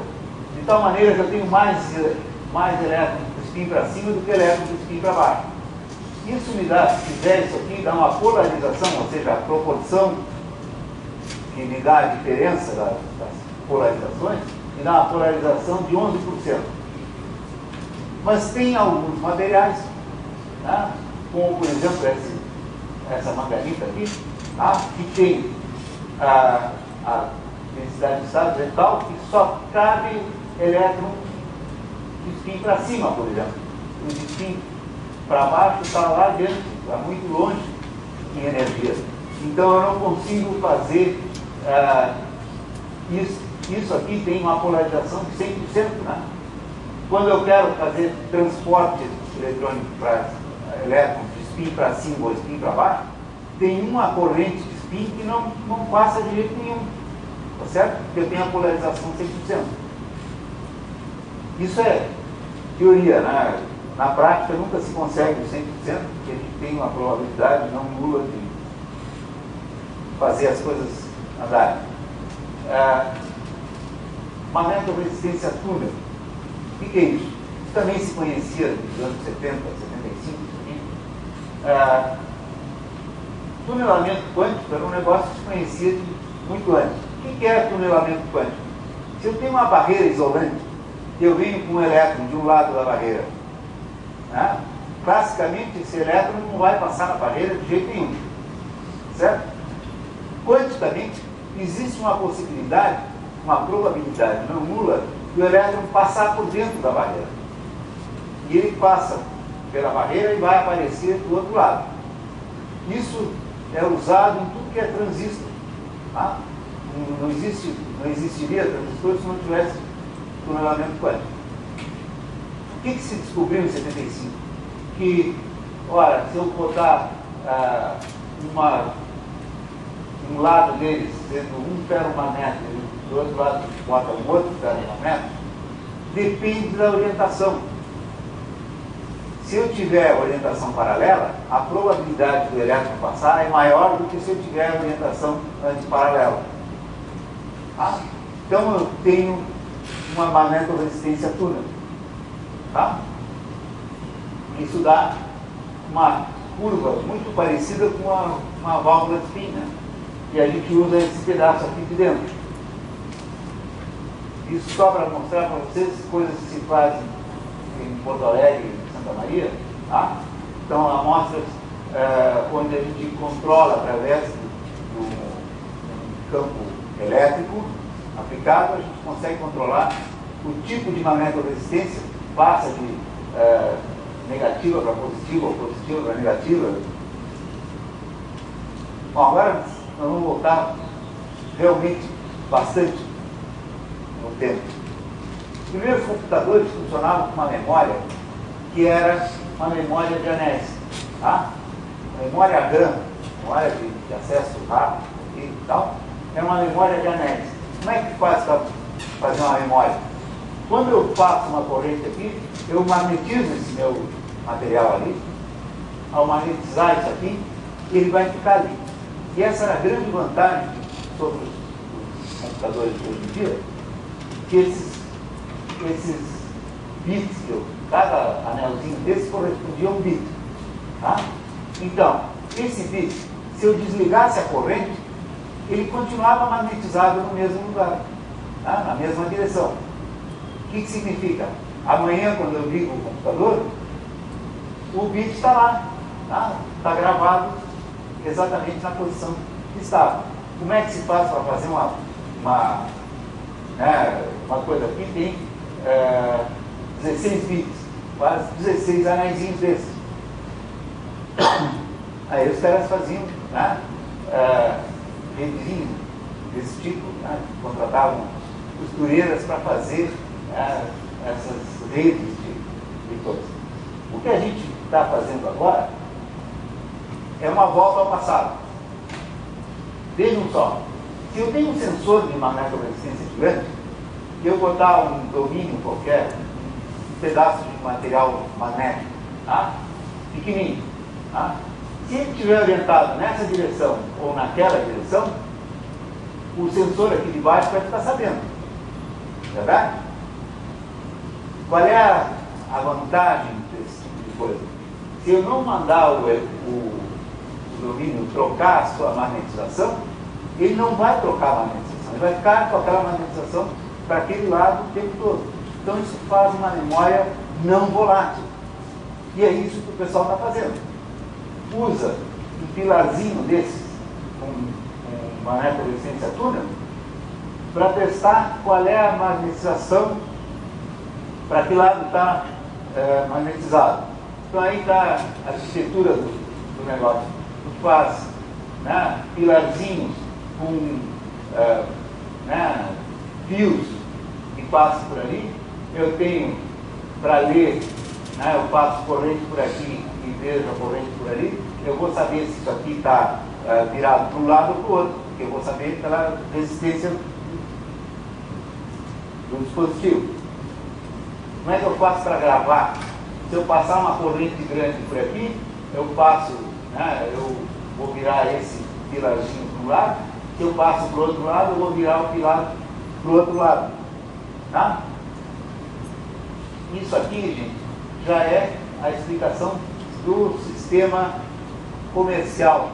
de tal maneira que eu tenho mais elétrons de spin para cima do que elétrons de spin para baixo. Isso me dá, se fizer isso aqui, dá uma polarização, ou seja, a proporção que me dá a diferença das polarizações, me dá uma polarização de 11%. Mas tem alguns materiais, né, como por exemplo essa manganita aqui, tá, que tem a a densidade de estado é tal que só cabe elétron de spin para cima, por exemplo. O de spin para baixo está lá dentro, está muito longe em energia. Então eu não consigo fazer isso aqui tem uma polarização de 100%, né? Quando eu quero fazer transporte eletrônico para elétrons de spin para cima ou spin para baixo, tem uma corrente de spin que não passa de jeito nenhum, tá certo? Porque eu tenho a polarização 100%. Isso é teoria, né? Na prática nunca se consegue 100%, porque a gente tem uma probabilidade não nula de fazer as coisas andarem. Magnetoresistência túnel. O que é isso? Isso também se conhecia nos anos 70, 75. Tunelamento quântico era um negócio que se conhecia de muito antes. O que é tunelamento quântico? Se eu tenho uma barreira isolante, eu venho com um elétron de um lado da barreira, né? Classicamente esse elétron não vai passar na barreira de jeito nenhum, certo? Quanticamente existe uma possibilidade, uma probabilidade não nula do elétron passar por dentro da barreira. E ele passa pela barreira e vai aparecer do outro lado. Isso é usado em tudo que é transistor. Tá? Não existiria transistor se não tivesse tunelamento quântico. O que se descobriu em 75? Que, ora, se eu botar um lado deles, sendo um ferromagnético e do outro lado bota um outro ferromagnético, depende da orientação. Se eu tiver orientação paralela, a probabilidade do elétron passar é maior do que se eu tiver orientação antiparalela. Tá? Então eu tenho uma magnetoresistência túnel. Tá? Isso dá uma curva muito parecida com uma válvula de spin, né? E a gente usa esse pedaço aqui de dentro. Isso só para mostrar para vocês coisas que se fazem em Porto Alegre e Santa Maria. Tá? Então, amostras onde a gente controla através do campo elétrico aplicado, a gente consegue controlar o tipo de magnetoresistência, passa de negativa para positiva ou positiva para negativa. Bom, agora nós vamos voltar realmente bastante no tempo. Os primeiros computadores funcionavam com uma memória que era uma memória de análise. Tá? Memória RAM, memória de acesso rápido e tal, é uma memória de análise. Como é que faz para fazer uma memória? Quando eu faço uma corrente aqui, eu magnetizo esse meu material ali. Ao magnetizar isso aqui, ele vai ficar ali. E essa era a grande vantagem sobre os computadores de hoje em dia, que esses bits, cada anelzinho desse correspondia a um bit. Tá? Então, esse bit, se eu desligasse a corrente, ele continuava magnetizado no mesmo lugar, tá? Na mesma direção. O que significa? Amanhã, quando eu ligo o computador, o bit está lá, está gravado exatamente na posição que estava. Como é que se faz para fazer uma coisa aqui? Tem 16 bits, quase 16 anéisinhos desses. Aí os caras faziam redezinho desse tipo, né? Contratavam costureiras para fazer essas redes de coisas. O que a gente está fazendo agora é uma volta ao passado. Vejam só, se eu tenho um sensor de magnetoresistência grande, e eu botar um domínio qualquer, um pedaço de material magnético, tá? Pequenininho, tá? Se ele estiver orientado nessa direção ou naquela direção, o sensor aqui de baixo vai ficar sabendo. Verdade? Qual é a vantagem desse tipo de coisa? Se eu não mandar o domínio trocar a sua magnetização, ele não vai trocar a magnetização, ele vai ficar com aquela magnetização para aquele lado o tempo todo. Então isso faz uma memória não volátil. E é isso que o pessoal está fazendo. Usa um pilarzinho desses, com magnetoresistência túnel, para testar qual é a magnetização, para que lado está magnetizado. Então aí está a arquitetura do negócio. Tu faz, né, pilarzinhos com né, fios que passam por ali. Eu tenho para ler, né, eu passo corrente por aqui e vejo a corrente por ali. Eu vou saber se isso aqui está virado para um lado ou para o outro, porque eu vou saber pela resistência do dispositivo. Como é que eu faço para gravar? Se eu passar uma corrente grande por aqui, eu passo, né, eu vou virar esse pilarzinho para um lado. Se eu passo para o outro lado, eu vou virar o pilar para o outro lado. Tá? Isso aqui, gente, já é a explicação do sistema comercial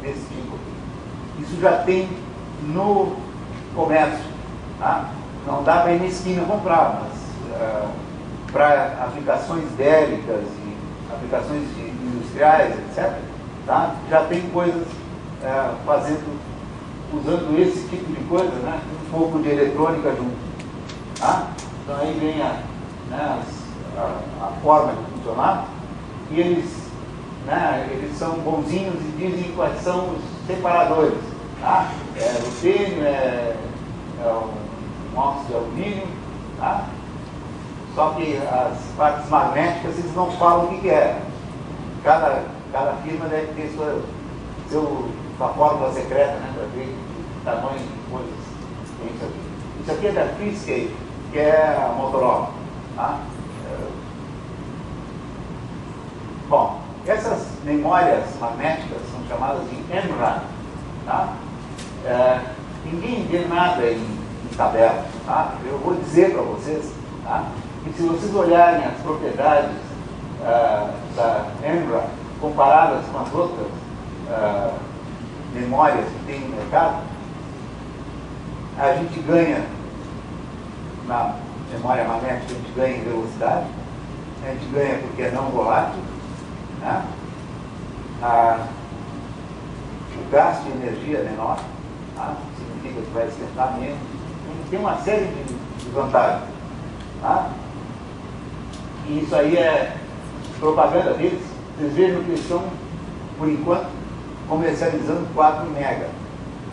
desse tipo. Isso já tem no comércio. Tá? Não dá para ir na esquina comprar, mas para aplicações bélicas e aplicações industriais, etc., tá? Já tem coisas usando esse tipo de coisa, né? Um pouco de eletrônica junto. Tá? Então aí vem a forma de funcionar, e eles são bonzinhos e dizem quais são os separadores. Tá? É lutênio, um óxido de alumínio. Tá? Só que as partes magnéticas eles não falam o que é. Cada firma deve ter sua fórmula secreta, né, para ver o tamanho de coisas. Tem isso aqui. Isso aqui é da Freescape, que é a Motorola. Tá? Bom, essas memórias magnéticas são chamadas de MRAM. Tá? Ninguém vê nada em tabela. Tá? Eu vou dizer para vocês, tá? Que se vocês olharem as propriedades da MRAM comparadas com as outras memórias que tem no mercado, a gente ganha na memória magnética, a gente ganha em velocidade, a gente ganha porque é não volátil, né? O gasto de energia é menor, tá? Significa que vai esquentar menos, tem uma série de vantagens. Tá? E isso aí é propaganda deles. Vocês vejam que eles estão, por enquanto, comercializando 4 mega.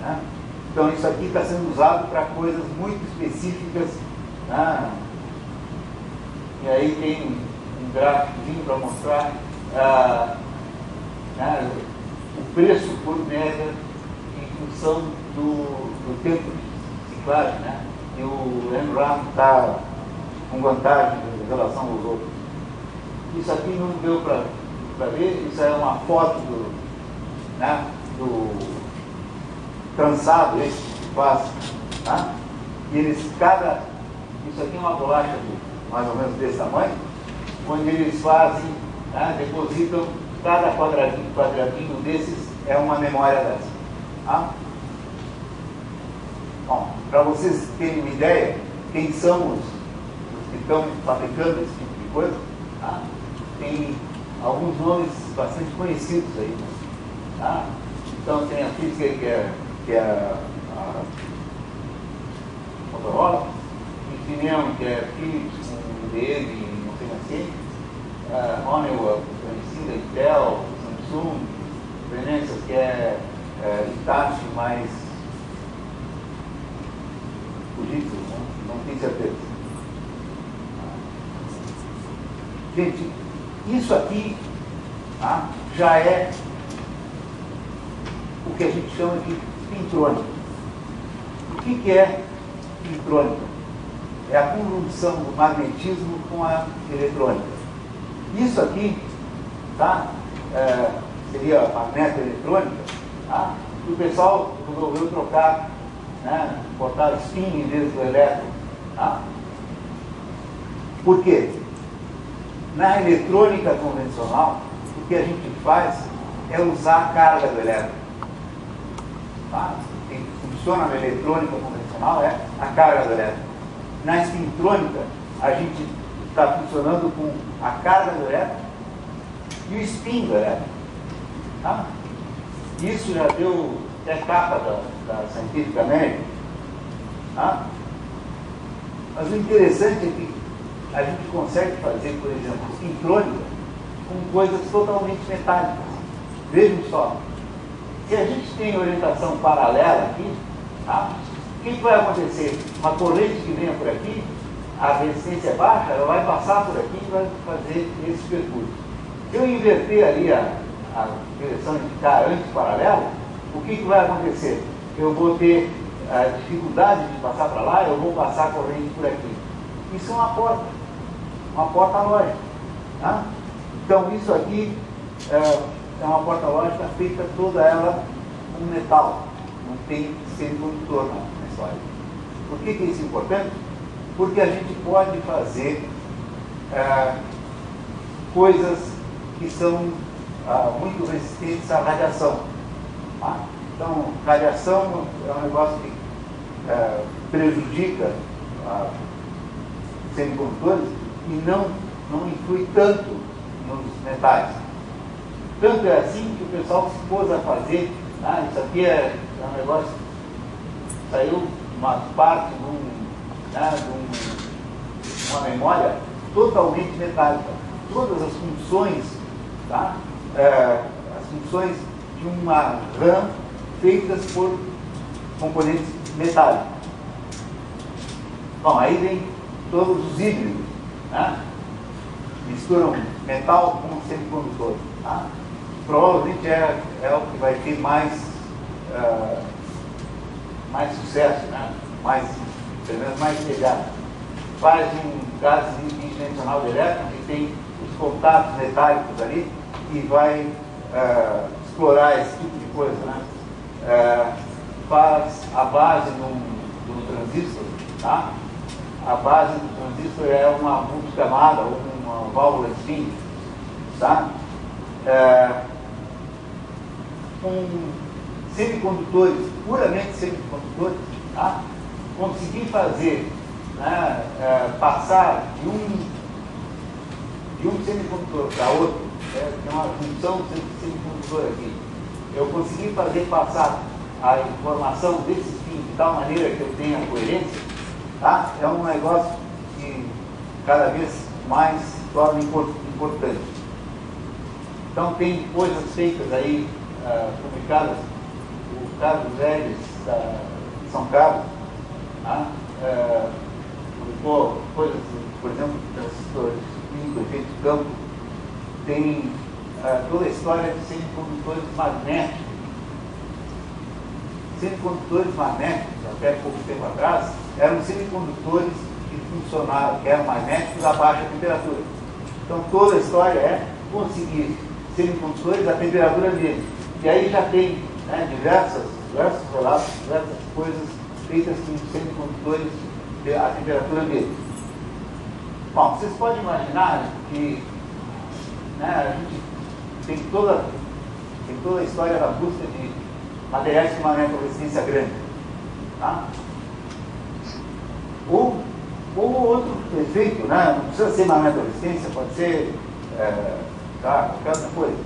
Né? Então isso aqui está sendo usado para coisas muito específicas. Né? E aí tem um gráficozinho para mostrar o preço por mega em função do tempo de ciclagem. Né? E o MRAM está com vantagem em relação aos outros. Isso aqui não deu para ver, isso é uma foto do trançado esse que faz. Tá? E eles, isso aqui é uma bolacha mais ou menos desse tamanho, onde eles fazem, depositam cada quadradinho desses é uma memória dessa. Tá? Bom, para vocês terem uma ideia, quem são os que estão fabricando esse tipo de coisa, tá? Tem alguns nomes bastante conhecidos aí. Tá? Então tem a Fisker, que é a Motorola, Infineon, que é Philips, com DN, não sei assim, Honeywell, conhecida, Intel, Samsung, Renesas, que é Hitachi, mais Fujitsu, não tenho certeza. Gente, isso aqui, tá, já é o que a gente chama de spintrônica. O que é spintrônica? É a conjunção do magnetismo com a eletrônica. Isso aqui, tá, seria a magnetoeletrônica, tá? E o pessoal resolveu trocar, né, botar spin em vez do elétron. Tá? Por quê? Na eletrônica convencional, o que a gente faz é usar a carga do elétron. Tá? O que funciona na eletrônica convencional é a carga do elétron. Na spintrônica, a gente está funcionando com a carga do elétron e o spin do elétron. Tá? Isso já deu até capa da Scientific American, Tá? Mas o interessante é que a gente consegue fazer, por exemplo, sincrônica com coisas totalmente metálicas. Vejam só, se a gente tem orientação paralela aqui, tá? O que vai acontecer? Uma corrente que venha por aqui, a resistência é baixa, ela vai passar por aqui e vai fazer esse percurso. Se eu inverter ali a direção de ficar anti-paralelo, o que vai acontecer? Eu vou ter a dificuldade de passar para lá, eu vou passar a corrente por aqui. Isso é uma porta lógica. Tá? Então, isso aqui é uma porta lógica feita toda ela com metal. Não tem semicondutor na história. Por que isso é importante? Porque a gente pode fazer coisas que são muito resistentes à radiação. Tá? Então, radiação é um negócio que prejudica semicondutores e não influi tanto nos metais. Tanto é assim que o pessoal se pôs a fazer, isso aqui é um negócio, saiu uma parte de uma memória totalmente metálica. Todas as funções, tá? As funções de uma RAM feitas por componentes metálicos. Bom, aí vem todos os híbridos, né? Misturam metal com semicondutor. Tá? Provavelmente é o que vai ter mais sucesso, né? Pelo menos mais imediato. Faz um gás bidimensional de elétron que tem os contatos metálicos ali e vai explorar esse tipo de coisa, né? Faz a base do transistor, tá? A base do transistor é uma multicamada ou uma válvula spin, tá? Com semicondutores, puramente semicondutores, tá? Conseguir fazer, né, passar de um semicondutor para outro, tem uma função semicondutor aqui. Eu consegui fazer passar a informação desse spin de tal maneira que eu tenha coerência, tá? É um negócio que cada vez mais se torna importante. Então tem coisas feitas aí, publicadas, o Carlos Vélez, de São Carlos, tá? Publicou coisas, por exemplo, transistores do efeito de campo, tem toda a história de semicondutores magnéticos. Semicondutores magnéticos, até pouco tempo atrás, eram semicondutores que funcionavam, que eram magnéticos a baixa temperatura. Então toda a história é conseguir semicondutores a temperatura ambiente. E aí já tem, né, diversos relatos, diversas coisas feitas com semicondutores a temperatura ambiente. Bom, vocês podem imaginar que, né, a gente tem toda a história da busca de materiais com uma resistência grande. Tá? Ou outro efeito, né? Não precisa ser resistência, pode ser qualquer outra coisa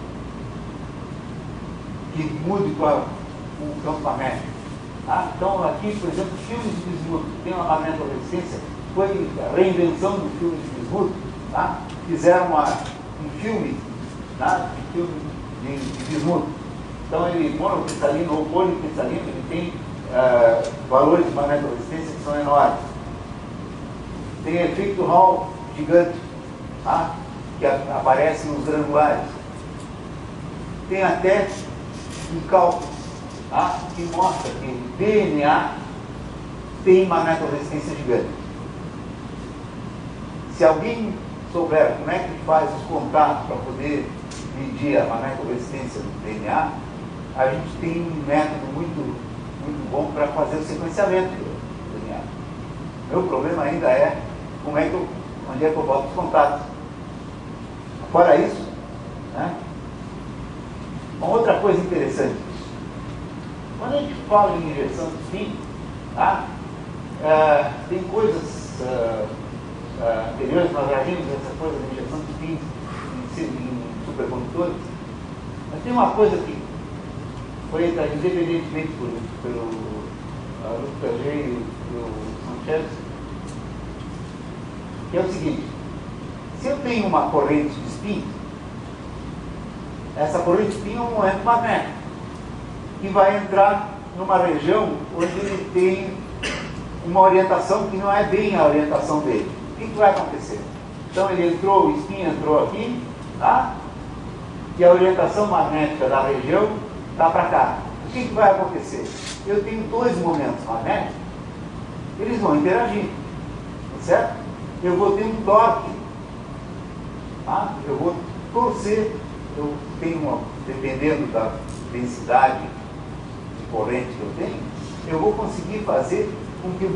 que mude com o campo magnético. Tá? Então, aqui, por exemplo, filmes de bismuto tem uma resistência, foi a reinvenção do filme de bismuto. Tá? Fizeram um filme, tá? de bismuto. Então, ele monocristalino ou policristalino, ele tem valores de resistência que são enormes. Tem efeito Hall gigante, tá? Que aparece nos granulares. Tem até um cálculo, tá? Que mostra que o DNA tem resistência gigante. Se alguém souber como é que faz os contatos para poder medir a resistência do DNA, a gente tem um método muito bom para fazer o sequenciamento do DNA. Meu problema ainda é onde é que eu boto os contatos. Fora isso, né? Uma outra coisa interessante, quando a gente fala em injeção de spin, tá? Tem coisas anteriores, nós já vimos essa coisa de injeção de spin em supercondutores, mas tem uma coisa que foi independentemente pelo Lucas G. do Sanchez, que é o seguinte: se eu tenho uma corrente de spin, essa corrente de spin é um momento magnético que vai entrar numa região onde ele tem uma orientação que não é bem a orientação dele. O que vai acontecer? Então ele entrou, o spin entrou aqui, tá? E a orientação magnética da região está para cá. O que vai acontecer? Eu tenho dois momentos magnéticos, eles vão interagir, tá certo? Eu vou ter um torque, tá? Eu vou torcer, eu tenho, dependendo da densidade de corrente que eu tenho, eu vou conseguir fazer com que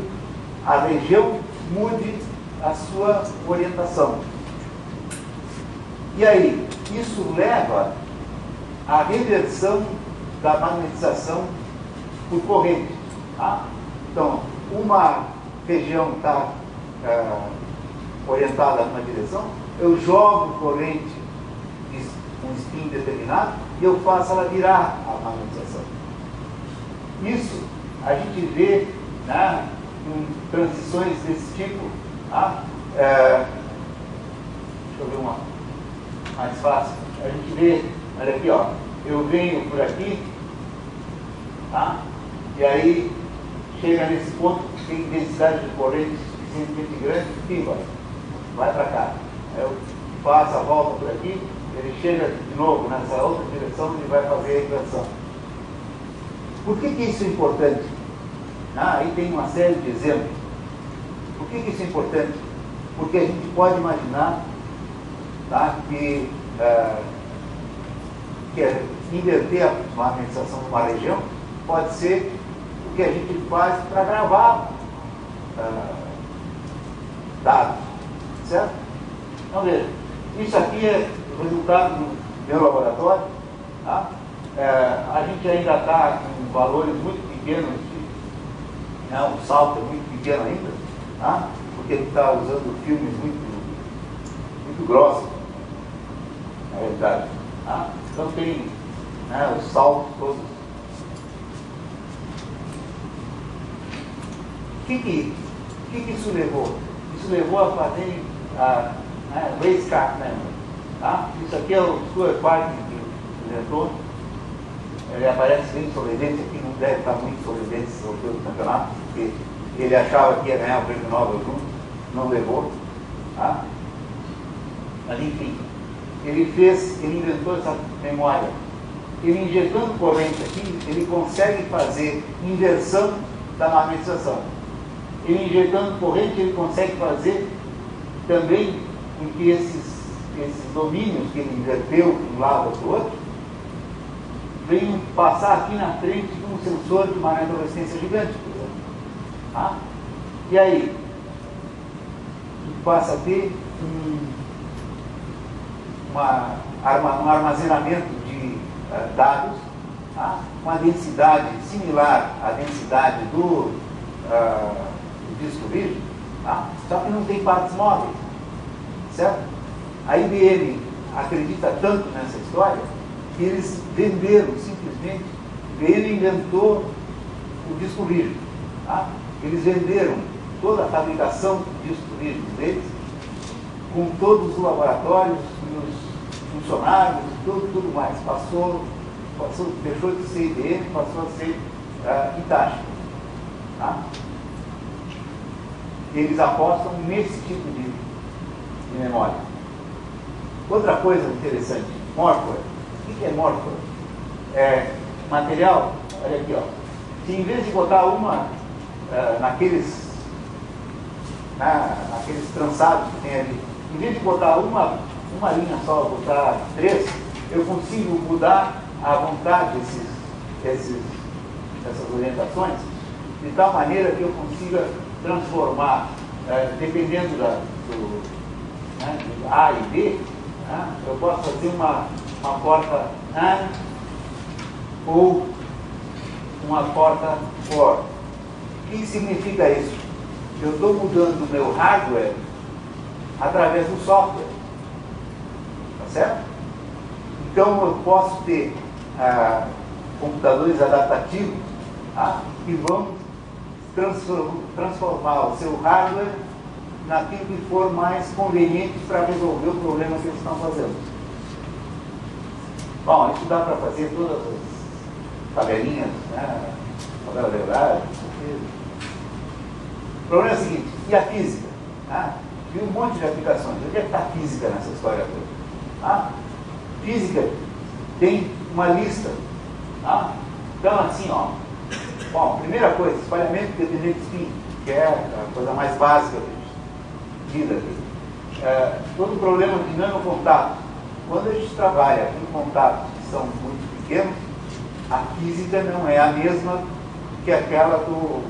a região mude a sua orientação. E aí, isso leva à reversão da magnetização por corrente. Tá? Então, uma região está orientada numa direção, eu jogo corrente com spin determinado e eu faço ela virar a magnetização. Isso a gente vê, né, em transições desse tipo. Tá? Deixa eu ver uma mais fácil. A gente vê, olha aqui, ó, eu venho por aqui, tá? E aí chega nesse ponto que tem densidade de corrente suficientemente grande, pimba, vai para cá. Eu faço a volta por aqui, ele chega de novo nessa outra direção e vai fazer a inversão. Por que isso é importante? Aí tem uma série de exemplos. Por que isso é importante? Porque a gente pode imaginar, tá, que inverter a magnetização de uma região pode ser o que a gente faz para gravar dados, certo? Então veja, isso aqui é o resultado do meu laboratório, tá? A gente ainda está com valores muito pequenos, o salto é muito pequeno ainda, tá? Porque ele está usando filmes muito grossos, na realidade. Tá? Então tem, né, os saltos todos. O que isso levou? Isso levou a fazer racecraft memory. Tá? Isso aqui é o Stuart Parkin que inventou. Ele aparece bem sorridente aqui, não deve estar muito sorridente esse autor do campeonato, porque ele achava que ia ganhar o prêmio Nobel junto, não levou. Tá? Mas enfim, ele inventou essa memória. Ele injetando corrente aqui, ele consegue fazer inversão da magnetização. Ele injetando corrente, ele consegue fazer também com que esses domínios que ele inverteu de um lado para o outro venham passar aqui na frente de um sensor de magnetoresistência gigante, por exemplo. Tá? E aí, passa a ter um armazenamento de dados, tá? Uma densidade similar à densidade do disco rígido, tá? Só que não tem partes móveis, certo? A IBM acredita tanto nessa história que eles venderam simplesmente, a IBM inventou o disco rígido, tá? Eles venderam toda a fabricação de discos rígidos deles, com todos os laboratórios, os funcionários, tudo mais. Deixou de ser IBM, passou a ser Hitachi. Tá? Eles apostam nesse tipo de memória. Outra coisa interessante, Morpher. O que é Morpher? É material, olha aqui, ó. Se em vez de botar uma naqueles trançados que tem ali, em vez de botar uma linha só, botar 3, eu consigo mudar à vontade essas orientações, de tal maneira que eu consiga transformar, dependendo do A e B, né, eu posso fazer uma porta AND ou uma porta OR. O que significa isso? Eu estou mudando o meu hardware através do software. Tá certo? Então eu posso ter computadores adaptativos, tá, que vão transformar o seu hardware naquilo que for mais conveniente para resolver o problema que eles estão fazendo. Bom, isso dá para fazer todas as tabelinhas, né? Tabela verdade. O problema é o seguinte, e a física? Viu um monte de aplicações. Onde é que está a física nessa história toda? Física tem uma lista. Então, assim, ó. Bom, primeira coisa, espalhamento independente de spin, que é a coisa mais básica da vida aqui. Todo problema de nanocontato. Quando a gente trabalha com contatos que são muito pequenos, a física não é a mesma que aquela do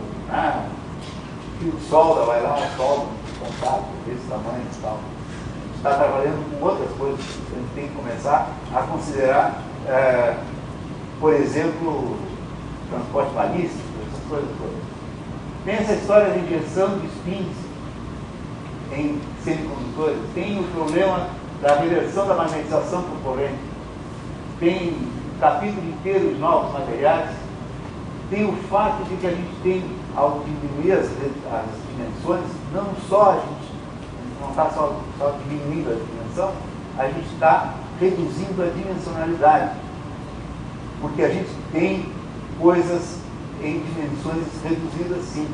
fio de solda, vai lá, solda um contato desse tamanho e tal. A gente está trabalhando com outras coisas. A gente tem que começar a considerar, por exemplo, transporte balístico, essas coisas todas. Tem essa história de injeção de spins em semicondutores, tem o problema da reversão da magnetização por corrente, tem um capítulo inteiro de novos materiais, tem o fato de que a gente tem, ao diminuir as dimensões, não só a gente não está só diminuindo a dimensão, a gente está reduzindo a dimensionalidade, porque a gente tem coisas em dimensões reduzidas sim.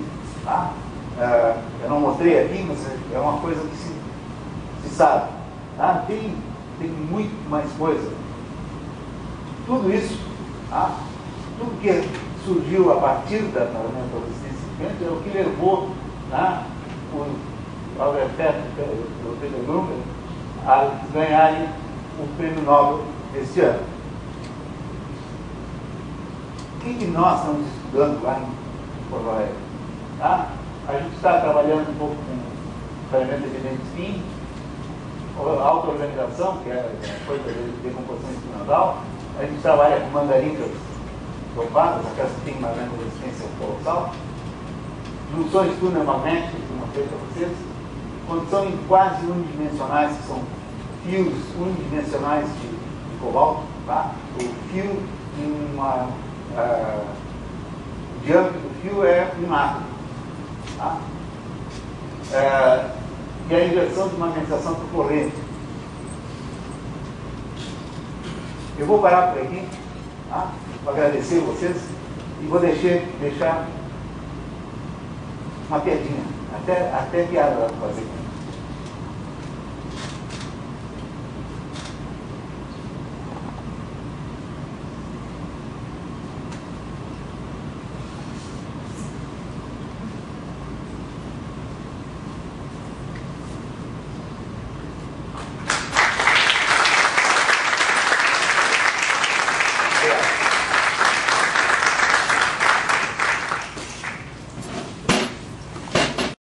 Eu não mostrei aqui, mas é uma coisa que se sabe. Tem muito mais coisa. Tudo isso, tudo que surgiu a partir da resistência é o que levou o Albert Einstein e o Peter Gruber a ganharem o prêmio Nobel este ano. O que nós estamos estudando lá em Porto Alegre? A gente está trabalhando um pouco com ferramenta de spin, auto-organização, que é a coisa de decomposição experimental. A gente trabalha com mandarincas dopadas, aquelas que têm uma grande resistência colossal. Junções túnel magnéticas, que eu mostrei para vocês. Condição em quase unidimensionais, que são fios unidimensionais de cobalto. O fio em uma... o diâmetro do fio é um átomo. E a inversão de magnetização por corrente. Eu vou parar por aqui, para agradecer vocês, e vou deixar uma piadinha, até piada para fazer.